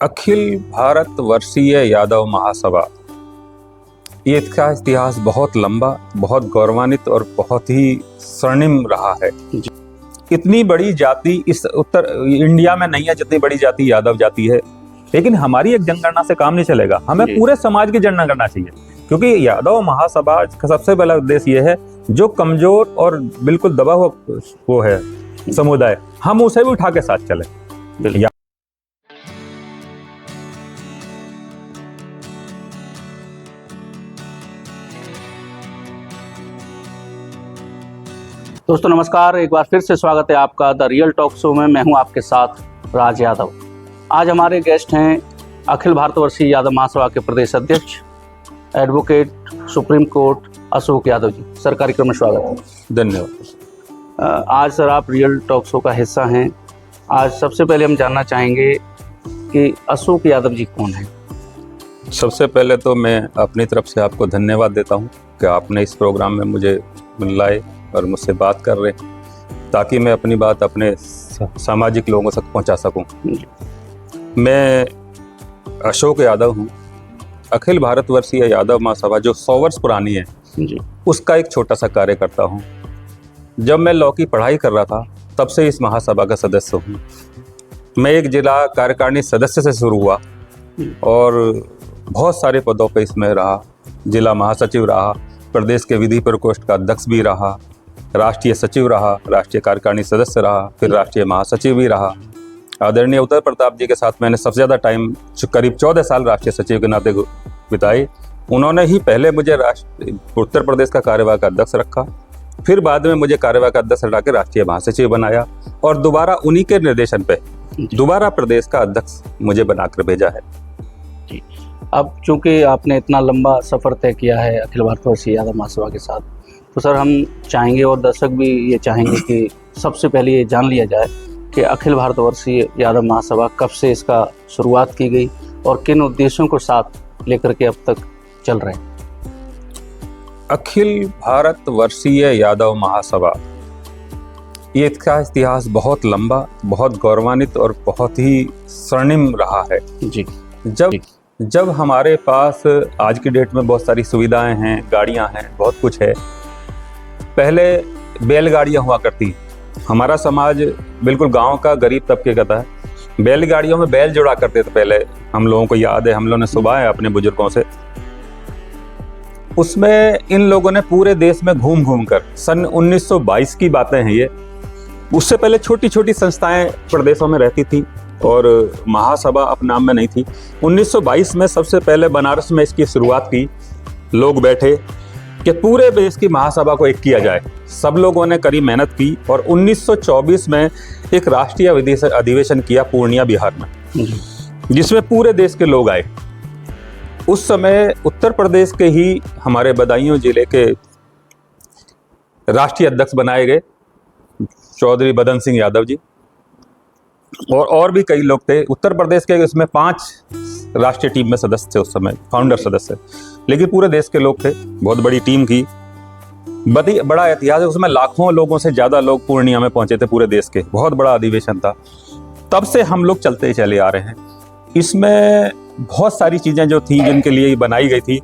अखिल भारत वर्षीय यादव महासभा, ये इसका इतिहास बहुत लंबा, बहुत गौरवान्वित और बहुत ही स्वर्णिम रहा है। इतनी बड़ी जाति इस उत्तर इंडिया में नहीं है जितनी बड़ी जाति यादव जाति है। लेकिन हमारी एक जनगणना से काम नहीं चलेगा, हमें पूरे समाज की जनगणना करना चाहिए, क्योंकि यादव महासभा का सबसे बड़ा उद्देश्य यह है जो कमजोर और बिल्कुल दबा हुआ वो है समुदाय, हम उसे भी उठा के साथ चले। दोस्तों नमस्कार, एक बार फिर से स्वागत है आपका द रियल टॉक शो में। मैं हूं आपके साथ राज यादव। आज हमारे गेस्ट हैं अखिल भारतवर्षीय यादव महासभा के प्रदेश अध्यक्ष advocate supreme court Ashok Yadav ji. Sir, कार्यक्रम में स्वागत है। धन्यवाद। आज सर आप रियल टॉक शो का हिस्सा हैं। आज सबसे पहले हम जानना चाहेंगे कि अशोक यादव जी कौन है। सबसे पहले तो मैं अपनी तरफ से आपको धन्यवाद देता हूं कि आपने इस प्रोग्राम में मुझे लाए और मुझसे बात कर रहे हैं ताकि मैं अपनी बात अपने सामाजिक लोगों तक पहुंचा सकूं। मैं अशोक यादव हूं। अखिल भारतवर्षीय यादव महासभा जो 100 वर्ष पुरानी है उसका एक छोटा सा कार्य करता हूं। जब मैं लॉ की पढ़ाई कर रहा था तब से इस महासभा का सदस्य हूं। मैं एक जिला कार्यकारिणी सदस्य से शुरू हुआ और बहुत सारे पदों पर इसमें रहा। जिला महासचिव रहा, प्रदेश के विधि प्रकोष्ठ का अध्यक्ष भी रहा, राष्ट्रीय सचिव रहा, राष्ट्रीय कार्यकारिणी सदस्य रहा, फिर राष्ट्रीय महासचिव भी रहा। आदरणीय उदय प्रताप जी के साथ मैंने सबसे ज़्यादा टाइम करीब 14 साल राष्ट्रीय सचिव के नाते बिताए। उन्होंने ही पहले मुझे उत्तर प्रदेश का कार्यवाहक अध्यक्ष रखा, फिर बाद में मुझे कार्यवाहक अध्यक्ष हटा के राष्ट्रीय महासचिव बनाया और दोबारा उन्हीं के निर्देशन पे दोबारा प्रदेश का अध्यक्ष मुझे बनाकर भेजा है। जी, अब चूंकि आपने इतना लंबा सफ़र तय किया है अखिल भारतवर्षीय यादव महासभा के साथ, तो सर हम चाहेंगे और दर्शक भी ये चाहेंगे कि सबसे पहले ये जान लिया जाए कि अखिल भारतवर्षीय यादव महासभा कब से इसका शुरुआत की गई और किन उद्देश्यों को साथ लेकर के अब तक चल रहे हैं। अखिल भारतवर्षीय यादव महासभा, ये इसका इतिहास बहुत लंबा, बहुत गौरवान्वित और बहुत ही स्वर्णिम रहा है। जी, जब हमारे पास आज की डेट में बहुत सारी सुविधाएं हैं, गाड़ियां हैं, बहुत कुछ है। पहले बैलगाड़ियां हुआ करती। हमारा समाज बिल्कुल गांव का गरीब तबके का था। बैलगाड़ियों में बैल जोड़ा करते थे पहले, हम लोगों को याद है, हम लोगों ने सुना है अपने बुजुर्गों से। उसमें इन लोगों ने पूरे देश में घूम घूम कर, सन 1922 की बातें हैं ये, उससे पहले छोटी छोटी संस्थाएं प्रदेशों में रहती थी और महासभा अपने नाम में नहीं थी। 1922 में सबसे पहले बनारस में इसकी शुरुआत की। लोग बैठे कि पूरे देश की महासभा को एक किया जाए। सब लोगों ने कड़ी मेहनत की और 1924 में एक राष्ट्रीय अधिवेशन किया पूर्णिया बिहार में, जिसमें पूरे देश के लोग आए। उस समय उत्तर प्रदेश के ही हमारे बदायूं जिले के राष्ट्रीय अध्यक्ष बनाए गए चौधरी बदन सिंह यादव जी, और भी कई लोग थे। उत्तर प्रदेश के इसमें 5 राष्ट्रीय टीम में सदस्य थे उस समय, फाउंडर सदस्य, लेकिन पूरे देश के लोग थे। बहुत बड़ी टीम की, बड़ा इतिहास है। उसमें लाखों लोगों से ज़्यादा लोग पूर्णिया में पहुंचे थे पूरे देश के। बहुत बड़ा अधिवेशन था। तब से हम लोग चलते चले आ रहे हैं। इसमें बहुत सारी चीज़ें जो थी जिनके लिए बनाई गई थी,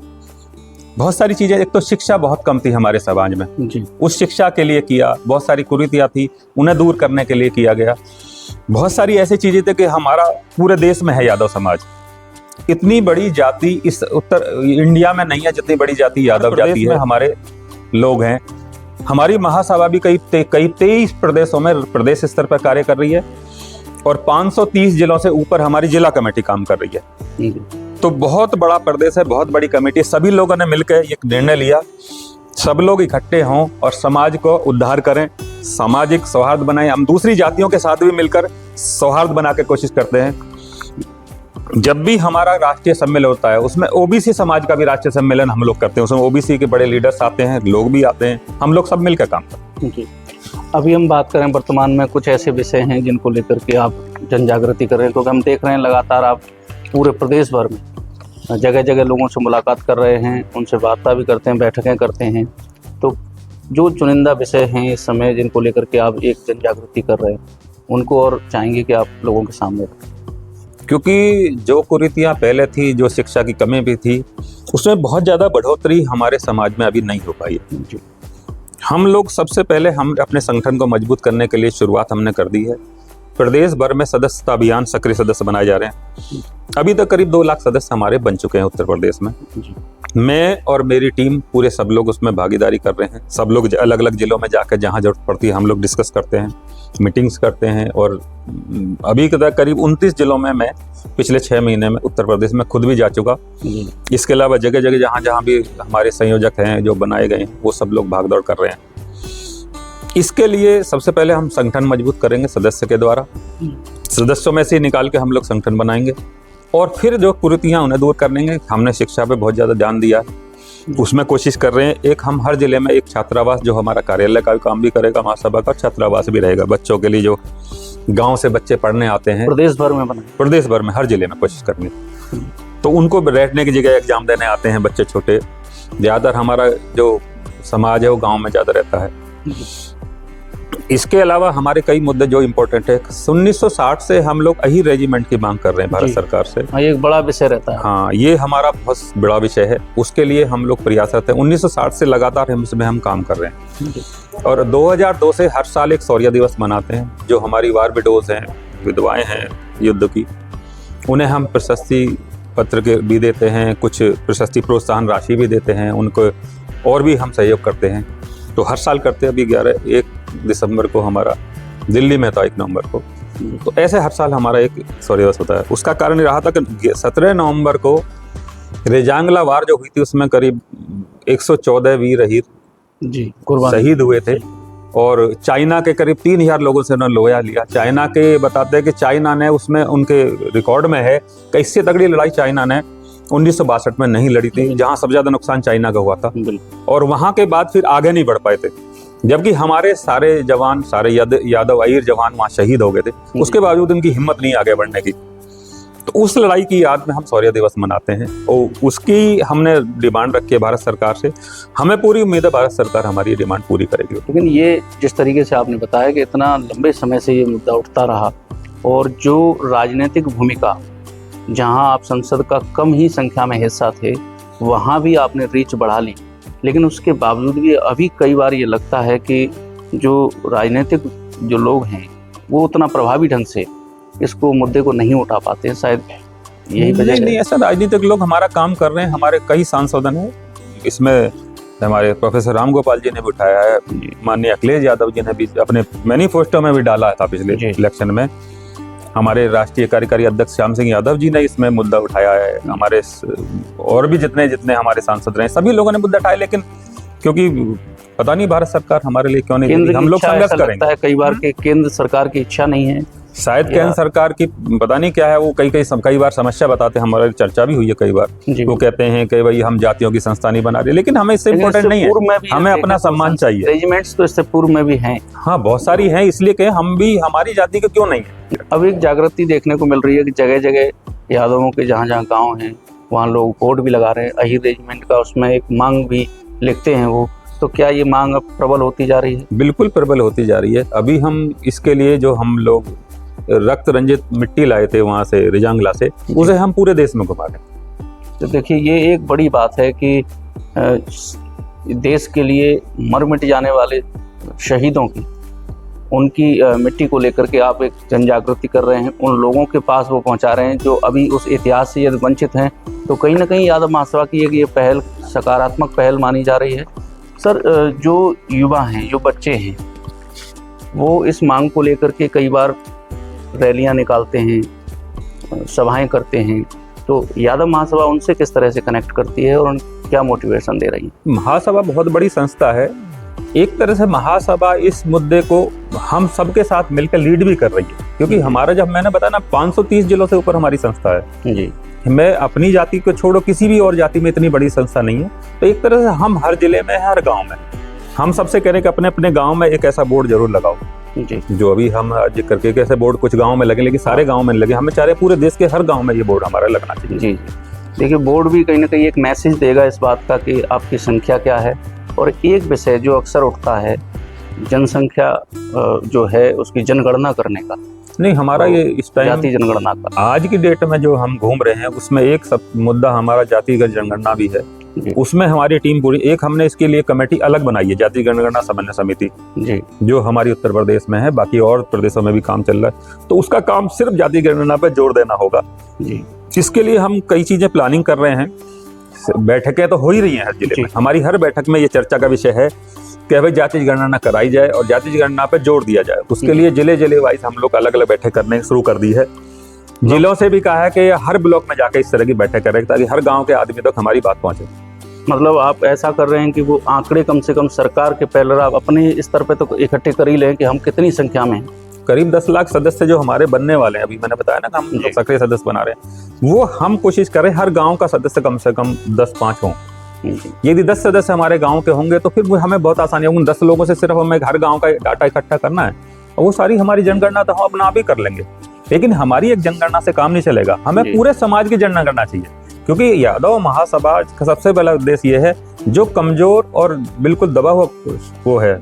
बहुत सारी चीज़ें। एक तो शिक्षा बहुत कम थी हमारे समाज में जी, उस शिक्षा के लिए किया। बहुत सारी कुरीतियाँ थी, उन्हें दूर करने के लिए किया गया। बहुत सारी ऐसी चीजें थी कि हमारा पूरे देश में है यादव समाज। इतनी बड़ी जाति इस उत्तर इंडिया में नहीं है जितनी बड़ी जाति यादव जाति है। हमारे लोग हैं। हमारी महासभा भी कई 23 प्रदेशों में प्रदेश स्तर पर कार्य कर रही है और 530 जिलों से ऊपर हमारी जिला कमेटी काम कर रही है। तो बहुत बड़ा प्रदेश है, बहुत बड़ी कमेटी। सभी लोगों ने मिलकर एक निर्णय लिया, सब लोग इकट्ठे हों और समाज को उद्धार करें, सामाजिक सौहार्द बनाएं। हम दूसरी जातियों के साथ भी मिलकर सौहार्द बना के कोशिश करते हैं। जब भी हमारा राष्ट्रीय सम्मेलन होता है उसमें ओबीसी समाज का भी राष्ट्रीय सम्मेलन हम लोग करते हैं। उसमें ओबीसी के बड़े लीडर्स आते हैं, लोग भी आते हैं, हम लोग सब मिलकर काम करते हैं। अभी हम बात करें वर्तमान में कुछ ऐसे विषय हैं जिनको लेकर के आप जन जागृति कर रहे हैं, क्योंकि हम देख रहे हैं लगातार आप पूरे प्रदेश भर में जगह जगह लोगों से मुलाकात कर रहे हैं, उनसे वार्ता भी करते हैं, बैठकें करते हैं। तो जो चुनिंदा विषय हैं इस समय जिनको लेकर के आप एक जन जागृति कर रहे हैं, उनको और चाहेंगे कि आप लोगों के सामने रखें। क्योंकि जो कुरीतियाँ पहले थी, जो शिक्षा की कमी भी थी, उसमें बहुत ज़्यादा बढ़ोतरी हमारे समाज में अभी नहीं हो पाई है। हम लोग सबसे पहले हम अपने संगठन को मजबूत करने के लिए शुरुआत हमने कर दी है। प्रदेश भर में सदस्यता अभियान सक्रिय सदस्य बनाए जा रहे हैं। अभी तक करीब 2 लाख सदस्य हमारे बन चुके हैं उत्तर प्रदेश में। मैं और मेरी टीम पूरे सब लोग उसमें भागीदारी कर रहे हैं। सब लोग अलग अलग जिलों में जाकर जहाँ जरूरत पड़ती है हम लोग डिस्कस करते हैं, मीटिंग्स करते हैं। और अभी तक करीब 29 जिलों में मैं पिछले 6 महीने में उत्तर प्रदेश में खुद भी जा चुका। इसके अलावा जगह जगह जहाँ जहाँ भी हमारे संयोजक हैं जो बनाए गए हैं वो सब लोग भागदौड़ कर रहे हैं। इसके लिए सबसे पहले हम संगठन मजबूत करेंगे सदस्य के द्वारा। सदस्यों में से निकाल के हम लोग संगठन बनाएंगे और फिर जो कुरीतियाँ उन्हें दूर करेंगे। हमने शिक्षा पे बहुत ज़्यादा ध्यान दिया है, उसमें कोशिश कर रहे हैं। एक हम हर जिले में एक छात्रावास जो हमारा कार्यालय का काम भी करेगा, महासभा का छात्रावास भी रहेगा बच्चों के लिए, जो गाँव से बच्चे पढ़ने आते हैं। प्रदेश भर में बनाए, प्रदेश भर में हर जिले में कोशिश करनी। तो उनको बैठने की जगह एग्जाम देने आते हैं बच्चे छोटे। ज़्यादातर हमारा जो समाज है वो गाँव में ज़्यादा रहता है। इसके अलावा हमारे कई मुद्दे जो इम्पोर्टेंट है, 1960 से हम लोग अहीर रेजिमेंट की मांग कर रहे हैं भारत सरकार से। ये एक बड़ा विषय रहता है। हाँ, ये हमारा बहुत बड़ा विषय है। उसके लिए हम लोग प्रयासरत हैं। 1960 से लगातार हम काम कर रहे हैं। और 2002 से हर साल एक शौर्य दिवस मनाते हैं। जो हमारी वार विडोज हैं, विधवाएं हैं युद्ध की, उन्हें हम प्रशस्ति पत्र के भी देते हैं, कुछ प्रशस्ति प्रोत्साहन राशि भी देते हैं उनको, और भी हम सहयोग करते हैं। तो हर साल करते हैं। अभी 1 दिसंबर को हमारा दिल्ली में था, 1 नवंबर को। तो ऐसे हर साल हमारा एक शौर्य दिवस होता है। उसका कारण रहा था कि 17 नवंबर को रेजांगला वार जो हुई थी उसमें करीब 114 वीर अहीर शहीद हुए थे। और चाइना के करीब 3000 लोगों से उन्होंने लोहा लिया। चाइना के बताते हैं कि चाइना ने उसमें उनके रिकॉर्ड में है कि इससे तगड़ी लड़ाई चाइना ने 1962 में नहीं लड़ी थी, जहां सबसे ज्यादा नुकसान चाइना का हुआ था। और वहां के बाद फिर आगे नहीं बढ़ पाए थे, जबकि हमारे सारे जवान, सारे यादव अहीर जवान वहां शहीद हो गए थे। उसके बावजूद उनकी हिम्मत नहीं आगे बढ़ने की। तो उस लड़ाई की याद में हम शौर्य दिवस मनाते हैं और उसकी हमने डिमांड रखी है भारत सरकार से। हमें पूरी उम्मीद है भारत सरकार हमारी डिमांड पूरी करेगी। लेकिन ये जिस तरीके से आपने बताया कि इतना लंबे समय से ये मुद्दा उठता रहा, और जो राजनीतिक भूमिका, जहां आप संसद का कम ही संख्या में हिस्सा थे, वहां भी आपने रीच बढ़ा ली। लेकिन उसके बावजूद भी अभी कई बार ये लगता है कि जो राजनीतिक जो लोग हैं वो उतना प्रभावी ढंग से इसको मुद्दे को नहीं उठा पाते हैं। शायद यही वजह नहीं, ऐसा राजनीतिक लोग हमारा काम कर रहे हैं। हमारे कई सांसद हैं, इसमें हमारे प्रोफेसर राम गोपाल जी ने भी उठाया है, माननीय अखिलेश यादव जी ने भी अपने मैनिफेस्टो में भी डाला था पिछले इलेक्शन में। हमारे राष्ट्रीय कार्यकारी अध्यक्ष श्याम सिंह यादव जी ने इसमें मुद्दा उठाया है। हमारे और भी जितने हमारे सांसद रहे सभी लोगों ने मुद्दा उठाया, लेकिन क्योंकि पता नहीं भारत सरकार हमारे लिए क्यों नहीं, हम लोग संघर्ष करेंगे। कई बार के केंद्र सरकार की इच्छा नहीं है, शायद केंद्र सरकार की पता नहीं क्या है। वो कई बार समस्या बताते हैं, हमारी चर्चा भी हुई है कई बार। वो कहते हैं कि भाई हम जातियों की संस्था नहीं बना रहे, लेकिन हमें इससे इम्पोर्टेंट नहीं है, हमें अपना सम्मान चाहिए। रेजिमेंट्स तो इससे पूर्व में भी हैं। हाँ, बहुत सारी हैं, इसलिए कि हम भी हमारी जाति के क्यों नहीं है। अब एक जागृति देखने को मिल रही है कि जगह जगह यादवों के जहाँ जहाँ गाँव हैं वहाँ लोग बोर्ड भी लगा रहे हैं अहीर रेजिमेंट का, उसमें एक मांग भी लिखते हैं वो। तो क्या ये मांग अब प्रबल होती जा रही है? बिल्कुल प्रबल होती जा रही है। अभी हम इसके लिए जो हम लोग रक्त रंजित मिट्टी लाए थे वहाँ से रेजांगला से, उसे हम पूरे देश में घुमा रहे। तो देखिए, ये एक बड़ी बात है कि देश के लिए मर मिट जाने वाले शहीदों की, उनकी मिट्टी को लेकर के आप एक जन जागृति कर रहे हैं, उन लोगों के पास वो पहुंचा रहे हैं जो अभी उस इतिहास से यदि वंचित हैं। तो कहीं ना कहीं यादव महासभा की ये पहल सकारात्मक पहल मानी जा रही है। सर, जो युवा हैं, जो बच्चे हैं, वो इस मांग को लेकर के कई बार रैलियां निकालते हैं, सभाएं करते हैं, तो यादव महासभा उनसे किस तरह से कनेक्ट करती है और क्या मोटिवेशन दे रही है? महासभा बहुत बड़ी संस्था है। एक तरह से महासभा इस मुद्दे को हम सबके साथ मिलकर लीड भी कर रही है, क्योंकि हमारा, जब मैंने बताया ना, 530 जिलों से ऊपर हमारी संस्था है जी। मैं अपनी जाति को छोड़ो, किसी भी और जाति में इतनी बड़ी संस्था नहीं है। तो एक तरह से हम हर जिले में, हर गाँव में, हम सबसे कह रहे हैं कि अपने अपने गाँव में एक ऐसा बोर्ड जरूर लगाओ जी। जो अभी हम आज करके कैसे बोर्ड कुछ गाँव में लगे, लेकिन सारे गाँव में लगे। हमें चाह रहे पूरे देश के हर गाँव में ये बोर्ड हमारा लगना चाहिए जी। देखिए, बोर्ड भी कहीं ना कहीं एक मैसेज देगा इस बात का कि आपकी संख्या क्या है। और एक विषय जो अक्सर उठता है, जनसंख्या जो है उसकी जनगणना करने का, नहीं, हमारा ये इस टाइम जाति जनगणना का आज की डेट में जो हम घूम रहे हैं उसमें एक सब मुद्दा हमारा जातिगत जनगणना भी है। जी। उसमें हमारी टीम पूरी, एक हमने इसके लिए कमेटी अलग बनाई है, जाति जनगणना समन्वय समिति, जी जो हमारी उत्तर प्रदेश में है, बाकी और प्रदेशों में भी काम चल रहा है। तो उसका काम सिर्फ जाति जनगणना पर जोर देना होगा। जी इसके लिए हम कई चीजें प्लानिंग कर रहे हैं। बैठकें तो हो ही रही हैं हर जिले में। हमारी हर बैठक में ये चर्चा का विषय है कि भाई जाति जनगणना कराई जाए और जाति जनगणना पर जोर दिया जाए। उसके लिए जिले वाइज हम लोग अलग अलग बैठक करने शुरू कर दी है। जिलों से भी कहा है कि हर ब्लॉक में जाकर इस तरह की बैठक करें ताकि हर गांव के आदमी तक हमारी बात पहुंचे। मतलब आप ऐसा कर रहे हैं कि वो आंकड़े कम से कम सरकार के पहले आप अपने स्तर पे तो इकट्ठे कर ही लें कि हम कितनी संख्या में हैं। करीब 10 लाख सदस्य जो हमारे बनने वाले हैं, अभी मैंने बताया ना कि हम जी। सक्रिय सदस्य बना रहे हैं, वो हम कोशिश करें हर गांव का सदस्य कम से कम 10-5 हों। यदि 10 सदस्य हमारे गांव के होंगे तो फिर हमें बहुत आसानी होगी। 10 लोगों से सिर्फ हमें हर गांव का डाटा इकट्ठा करना है और वो सारी हमारी जनगणना तो हम अपना आप ही कर लेंगे। लेकिन हमारी एक जनगणना से काम नहीं चलेगा, हमें जी। पूरे समाज की जनगणना करना चाहिए, क्योंकि यादव महासभा का सबसे पहला उद्देश्य ये है जो कमजोर और बिल्कुल दबा हुआ वो है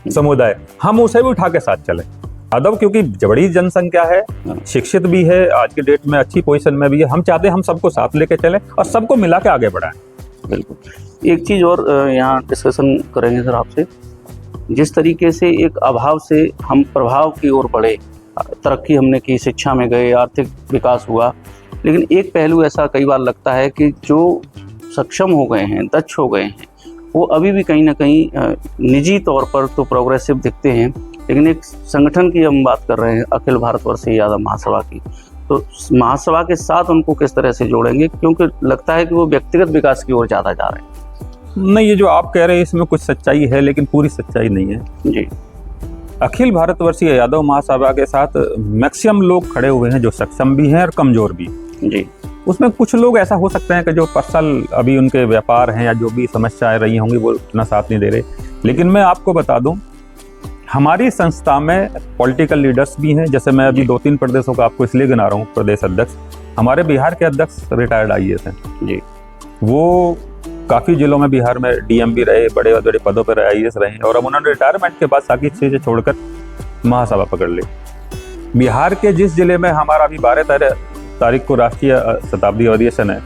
समुदाय, हम उसे भी उठा के साथ चले। यादव क्योंकि बड़ी जनसंख्या है, शिक्षित भी है, आज के डेट में अच्छी पोजीशन में भी है, हम चाहते हैं हम सबको साथ लेके चलें और सबको मिला के आगे बढ़ाएं। बिल्कुल। एक चीज़ और यहाँ डिस्कशन करेंगे सर आपसे, जिस तरीके से एक अभाव से हम प्रभाव की ओर बढ़े, तरक्की हमने की, शिक्षा में गए, आर्थिक विकास हुआ, लेकिन एक पहलू ऐसा कई बार लगता है कि जो सक्षम हो गए हैं, दक्ष हो गए हैं, वो अभी भी कहीं ना कहीं निजी तौर पर तो प्रोग्रेसिव दिखते हैं, लेकिन एक संगठन की हम बात कर रहे हैं, अखिल भारतवर्षीय यादव महासभा की, तो महासभा के साथ उनको किस तरह से जोड़ेंगे, क्योंकि लगता है कि वो व्यक्तिगत विकास की ओर ज़्यादा जा रहे हैं। नहीं, ये जो आप कह रहे हैं इसमें कुछ सच्चाई है, लेकिन पूरी सच्चाई नहीं है। जी। अखिल भारतवर्षीय यादव महासभा के साथ मैक्सिमम लोग खड़े हुए हैं जो सक्षम भी हैं और कमजोर भी। जी। उसमें कुछ लोग ऐसा हो सकते हैं कि जो पर्सनल अभी उनके व्यापार हैं या जो भी समस्याएं रही होंगी वो इतना साथ नहीं दे रहे। लेकिन मैं आपको बता दूं, हमारी संस्था में पॉलिटिकल लीडर्स भी हैं। जैसे मैं अभी 2-3 प्रदेशों का आपको इसलिए गिना रहा हूँ प्रदेश अध्यक्ष। हमारे बिहार के अध्यक्ष रिटायर्ड IAS हैं जी। वो काफ़ी जिलों में बिहार में DM भी रहे, बड़े बड़े पदों पर IAS रहे और अब उन्होंने रिटायरमेंट के बाद साकी चीज़ें छोड़कर महासभा पकड़ ली। बिहार के जिस जिले में हमारा अभी 12 तारीख को राष्ट्रीय शताब्दी अधिवेशन है,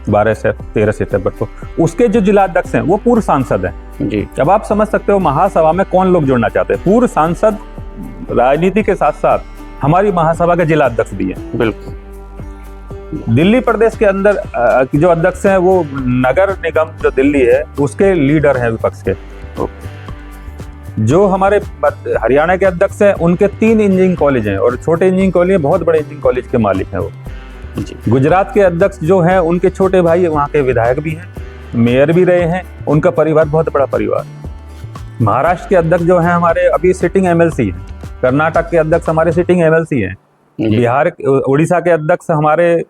12 से 13 सितंबर को, उसके जो जिलाध्यक्ष हैं वो पूर्व सांसद हैं। जी। अब आप समझ सकते हो महासभा में कौन लोग जुड़ना चाहते हैं। पूर्व सांसद राजनीति के साथ साथ हमारी महासभा के जिलाध्यक्ष भी हैं। बिल्कुल। दिल्ली प्रदेश के अंदर जो अध्यक्ष हैं वो नगर निगम जो दिल्ली है उसके लीडर हैं विपक्ष के। जो हमारे हरियाणा के अध्यक्ष हैं उनके 3 इंजीनियरिंग कॉलेज हैं और छोटे इंजीनियरिंग कॉलेज, बहुत बड़े इंजीनियरिंग कॉलेज के मालिक हैं वो। गुजरात के अध्यक्ष जो हैं उनके छोटे भाई वहाँ के विधायक भी हैं, मेयर भी रहे हैं, उनका परिवार बहुत बड़ा परिवार। महाराष्ट्र के अध्यक्ष जो हैं हमारे अभी सिटिंग MLC हैं। कर्नाटक के अध्यक्ष हमारे सिटिंग MLC हैं। बिहार, उड़ीसा के अध्यक्ष हमारे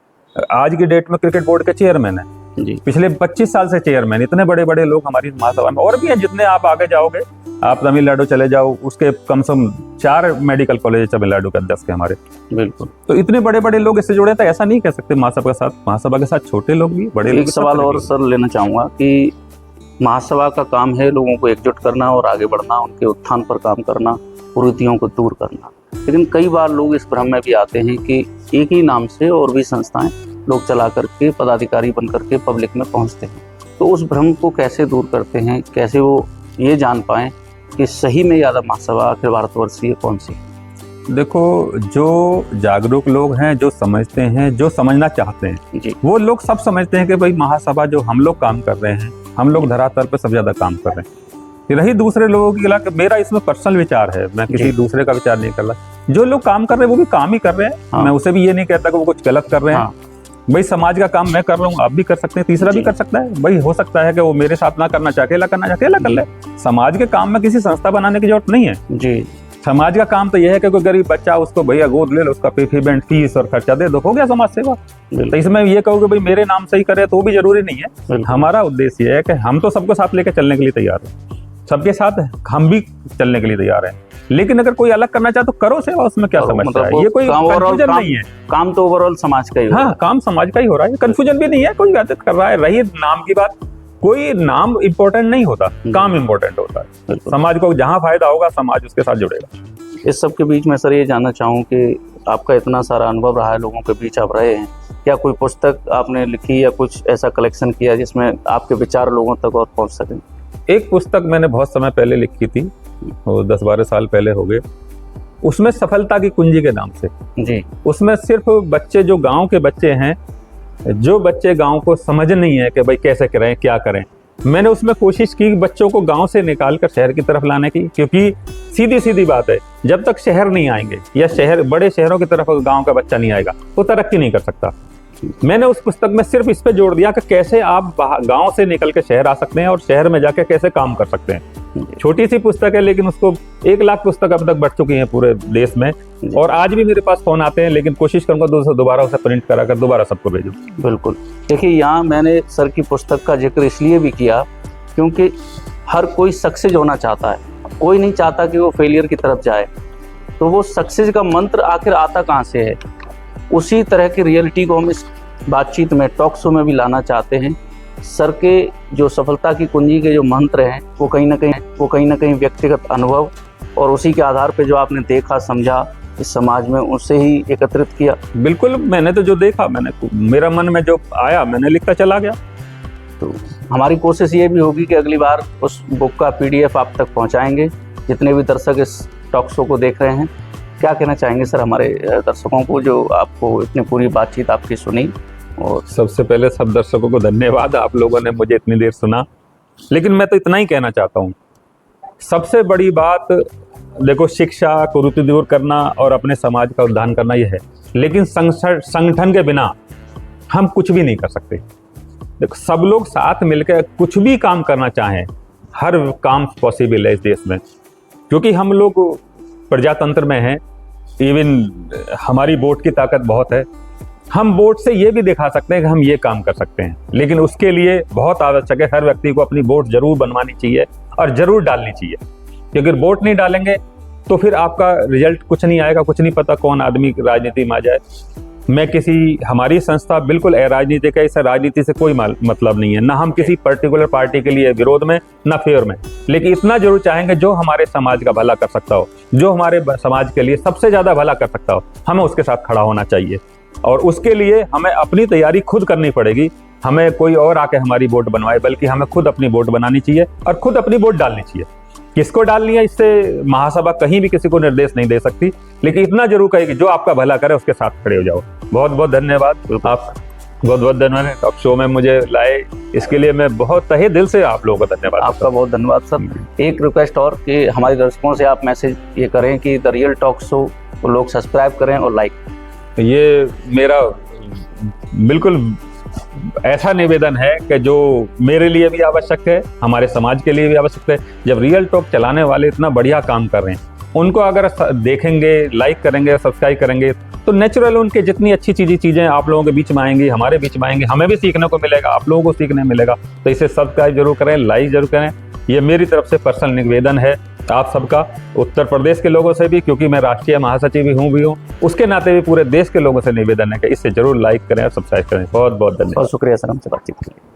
आज की डेट में क्रिकेट बोर्ड के चेयरमैन हैं। पिछले 25 साल से चेयरमैन। इतने बड़े बड़े लोग हमारी महासभा में और भी हैं। जितने आप आगे जाओगे, आप तमिलनाडु चले जाओ, उसके कम से कम 4 मेडिकल कॉलेज तमिलनाडु के अध्यक्ष के हमारे। बिल्कुल। तो इतने बड़े बड़े लोग इससे जुड़े, तो ऐसा नहीं कह सकते महासभा के साथ छोटे लोग भी, बड़े लोग। एक सवाल और सर लेना चाहूँगा कि महासभा का काम है लोगों को एकजुट करना और आगे बढ़ना, उनके उत्थान पर काम करना, कुरीतियों को दूर करना, लेकिन कई बार लोग इस भ्रम में भी आते हैं कि एक ही नाम से और भी संस्थाएं लोग चला करके पदाधिकारी बन करके पब्लिक में पहुंचते हैं। तो उस भ्रम को कैसे दूर करते हैं, कैसे वो ये जान पाएं कि सही में यादव महासभा अखिल भारतवर्षीय कौन सी? देखो, जो जागरूक लोग हैं, जो समझते हैं, जो समझना चाहते हैं जी। वो लोग सब समझते हैं कि भाई महासभा जो हम लोग काम कर रहे हैं, हम लोग धरातल पर सबसे ज्यादा काम कर रहे हैं। रही दूसरे लोगों की गला, मेरा इसमें पर्सनल विचार है, मैं किसी दूसरे का विचार नहीं कर रहा। जो लोग काम कर रहे हैं वो भी काम ही कर रहे हैं। हाँ। मैं उसे भी ये नहीं कहता कि वो कुछ गलत कर रहे हैं। हाँ। भाई समाज का काम मैं कर रहा हूँ, आप भी कर सकते हैं, तीसरा भी कर सकता है। भाई हो सकता है कि वो मेरे साथ ना करना चाहे, अकेला करना चाहे, अकेला कर ले। समाज के काम में किसी संस्था बनाने की जरूरत नहीं है जी। समाज का काम तो यह है कि कोई गरीब बच्चा उसको भैया गोद ले लो, उसका पेमेंट, फीस और खर्चा दे दो, हो गया समाज सेवा। तो इसमें ये कहो कि भाई मेरे नाम से ही करे तो भी जरूरी नहीं है। हमारा उद्देश्य ये है कि हम तो सबको साथ लेकर चलने के लिए तैयार हैं, सबके साथ हम भी चलने के लिए तैयार हैं। लेकिन अगर कोई अलग करना चाहे तो करो सेवा, उसमें क्या समस्या है? ये कोई कंफ्यूजन नहीं है। काम तो ओवरऑल समाज का ही, हाँ, काम समाज का ही हो रहा है, कंफ्यूजन भी नहीं है। कोई बात कर रहा है, रही नाम की बात, कोई नाम इम्पोर्टेंट नहीं होता, काम इम्पोर्टेंट होता है। बिल्कुल। समाज को जहाँ फायदा होगा समाज उसके साथ जुड़ेगा। इस सब के बीच में सर ये जानना चाहूँ कि आपका इतना सारा अनुभव रहा है, लोगों के बीच आप रहे हैं, क्या कोई पुस्तक आपने लिखी या कुछ ऐसा कलेक्शन किया जिसमें आपके विचार लोगों तक और पहुंच सकें? एक पुस्तक मैंने बहुत समय पहले लिखी थी, वो 10-12 साल पहले हो गए। उसमें सफलता की कुंजी के नाम से, जी, उसमें सिर्फ बच्चे जो गांव के बच्चे हैं, जो बच्चे गांव को समझ नहीं है कि भाई कैसे करें क्या करें, मैंने उसमें कोशिश की बच्चों को गांव से निकाल कर शहर की तरफ लाने की। क्योंकि सीधी सीधी बात है, जब तक शहर नहीं आएंगे या शहर बड़े शहरों की तरफ गांव का बच्चा नहीं आएगा वो तरक्की नहीं कर सकता। मैंने उस पुस्तक में सिर्फ इस पे जोड़ दिया कि कैसे आप गांव से निकल के शहर आ सकते हैं और शहर में जाके कैसे काम कर सकते हैं। छोटी सी पुस्तक है लेकिन उसको 1 लाख पुस्तक अब तक बढ़ चुकी हैं पूरे देश में, और आज भी मेरे पास फोन आते हैं, लेकिन कोशिश करूंगा दोबारा उसे प्रिंट करा कर दोबारा सबको भेजूं। बिल्कुल। देखिए, यहाँ मैंने सर की पुस्तक का जिक्र इसलिए भी किया क्योंकि हर कोई सक्सेस होना चाहता है, कोई नहीं चाहता कि वो फेलियर की तरफ जाए। तो वो सक्सेस का मंत्र आखिर आता कहाँ से है, उसी तरह की रियलिटी को हम इस बातचीत में, टॉक शो में भी लाना चाहते हैं। सर के जो सफलता की कुंजी के जो मंत्र हैं वो कहीं ना कहीं व्यक्तिगत अनुभव और उसी के आधार पे जो आपने देखा समझा इस समाज में, उससे ही एकत्रित किया। बिल्कुल, मैंने तो जो देखा, मेरा मन में जो आया मैंने लिखता चला गया। तो हमारी कोशिश ये भी होगी कि अगली बार उस बुक का PDF आप तक पहुंचाएंगे। जितने भी दर्शक इस टॉक शो को देख रहे हैं, क्या कहना चाहेंगे सर हमारे दर्शकों को जो आपको इतनी पूरी बातचीत आपकी सुनी? और सबसे पहले सब दर्शकों को धन्यवाद, आप लोगों ने मुझे इतनी देर सुना। लेकिन मैं तो इतना ही कहना चाहता हूँ, सबसे बड़ी बात देखो, शिक्षा कुरीति दूर करना और अपने समाज का उद्धार करना ये है, लेकिन संगठन के बिना हम कुछ भी नहीं कर सकते। देखो, सब लोग साथ मिलकर कुछ भी काम करना चाहें, हर काम पॉसिबल है इस देश में, क्योंकि हम लोग प्रजातंत्र में हैं। इवन हमारी वोट की ताकत बहुत है, हम वोट से ये भी दिखा सकते हैं कि हम ये काम कर सकते हैं। लेकिन उसके लिए बहुत आवश्यक है, हर व्यक्ति को अपनी वोट जरूर बनवानी चाहिए और जरूर डालनी चाहिए, क्योंकि वोट नहीं डालेंगे तो फिर आपका रिजल्ट कुछ नहीं आएगा। कुछ नहीं पता कौन आदमी राजनीति में आ जाए। हमारी संस्था बिल्कुल अराजनीतिक है, इस राजनीति से कोई मतलब नहीं है, ना हम किसी पर्टिकुलर पार्टी के लिए विरोध में ना फेवर में। लेकिन इतना जरूर चाहेंगे जो हमारे समाज का भला कर सकता हो, जो हमारे समाज के लिए सबसे ज्यादा भला कर सकता हो, हमें उसके साथ खड़ा होना चाहिए। और उसके लिए हमें अपनी तैयारी खुद करनी पड़ेगी। हमें कोई और आके हमारी वोट बनवाए, बल्कि हमें खुद अपनी वोट बनानी चाहिए और खुद अपनी वोट डालनी चाहिए। किसको डालनी है, इससे महासभा कहीं भी किसी को निर्देश नहीं दे सकती, लेकिन इतना जरूर कहेगी जो आपका भला करे उसके साथ खड़े हो जाओ। बहुत बहुत धन्यवाद, आप बहुत बहुत धन्यवाद टॉक शो में मुझे लाए, इसके लिए मैं बहुत तहे दिल से आप लोगों का धन्यवाद। आपका बहुत धन्यवाद सर। एक रिक्वेस्ट और कि हमारे दर्शकों से आप मैसेज ये करें कि द रियल टॉक शो को लोग सब्सक्राइब करें और लाइक। ये मेरा बिल्कुल ऐसा निवेदन है कि जो मेरे लिए भी आवश्यक है, हमारे समाज के लिए भी आवश्यक है। जब रियल टॉक चलाने वाले इतना बढ़िया काम कर रहे हैं, उनको अगर देखेंगे, लाइक करेंगे, सब्सक्राइब करेंगे, तो नेचुरल उनके जितनी अच्छी चीज़ें आप लोगों के बीच में आएंगी, हमारे बीच में आएंगी, हमें भी सीखने को मिलेगा, आप लोगों को सीखने मिलेगा। तो इसे सब्सक्राइब जरूर करें, लाइक जरूर करें। ये मेरी तरफ से पर्सनल निवेदन है आप सबका, उत्तर प्रदेश के लोगों से भी, क्योंकि मैं राष्ट्रीय महासचिव भी हूँ, उसके नाते भी पूरे देश के लोगों से निवेदन है कि इसे जरूर लाइक करें और सब्सक्राइब करें। बहुत बहुत धन्यवाद। बहुत शुक्रिया सर हमसे बातचीत के लिए।